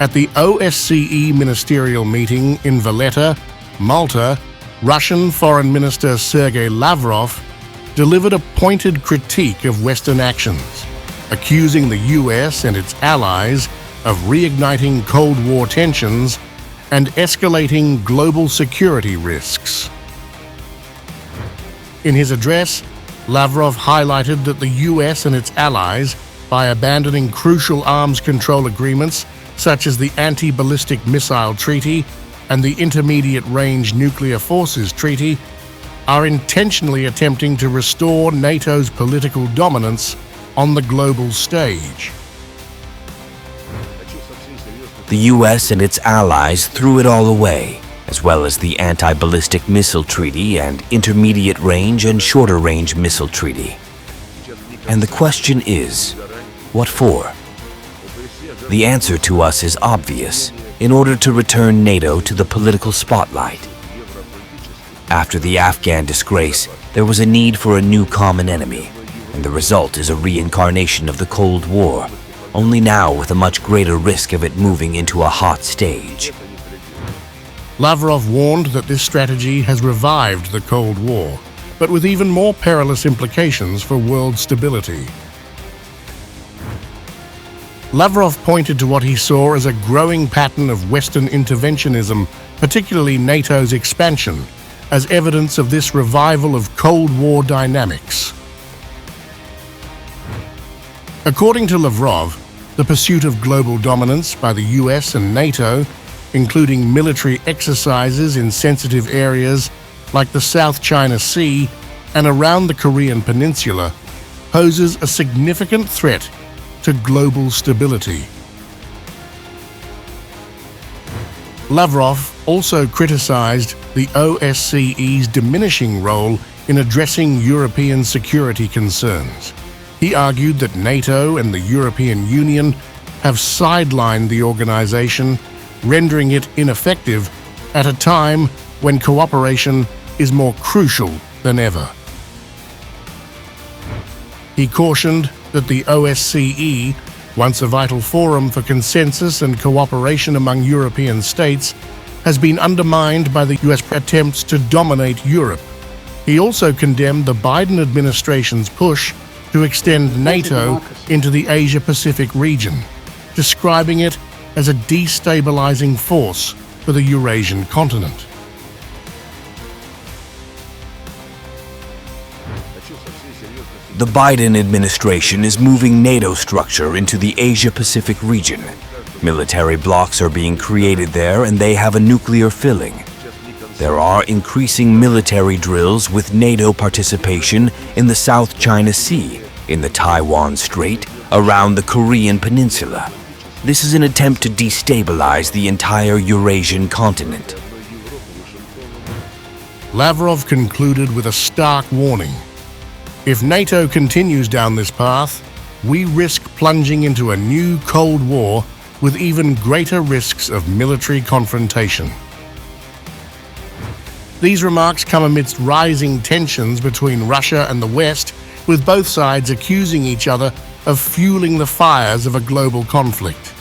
At the OSCE Ministerial Meeting in Valletta, Malta, Russian Foreign Minister Sergey Lavrov delivered a pointed critique of Western actions, accusing the US and its allies of reigniting Cold War tensions and escalating global security risks. In his address, Lavrov highlighted that the US and its allies, by abandoning crucial arms control agreements such as the Anti-Ballistic Missile Treaty and the Intermediate-Range Nuclear Forces Treaty, are intentionally attempting to restore NATO's political dominance on the global stage. The US and its allies threw it all away, as well as the Anti-Ballistic Missile Treaty and Intermediate-Range and Shorter-Range Missile Treaty. And the question is, what for? The answer to us is obvious: in order to return NATO to the political spotlight. After the Afghan disgrace, there was a need for a new common enemy, and the result is a reincarnation of the Cold War, only now with a much greater risk of it moving into a hot stage. Lavrov warned that this strategy has revived the Cold War, but with even more perilous implications for world stability. Lavrov pointed to what he saw as a growing pattern of Western interventionism, particularly NATO's expansion, as evidence of this revival of Cold War dynamics. According to Lavrov, the pursuit of global dominance by the US and NATO, including military exercises in sensitive areas like the South China Sea and around the Korean Peninsula, poses a significant threat to global stability. Lavrov also criticized the OSCE's diminishing role in addressing European security concerns. He argued that NATO and the European Union have sidelined the organization, rendering it ineffective at a time when cooperation is more crucial than ever. He cautioned that the OSCE, once a vital forum for consensus and cooperation among European states, has been undermined by the US attempts to dominate Europe. He also condemned the Biden administration's push to extend NATO into the Asia-Pacific region, describing it as a destabilizing force for the Eurasian continent. The Biden administration is moving NATO structure into the Asia-Pacific region. Military blocs are being created there, and they have a nuclear filling. There are increasing military drills with NATO participation in the South China Sea, in the Taiwan Strait, around the Korean Peninsula. This is an attempt to destabilize the entire Eurasian continent. Lavrov concluded with a stark warning. If NATO continues down this path, we risk plunging into a new Cold War with even greater risks of military confrontation. These remarks come amidst rising tensions between Russia and the West, with both sides accusing each other of fueling the fires of a global conflict.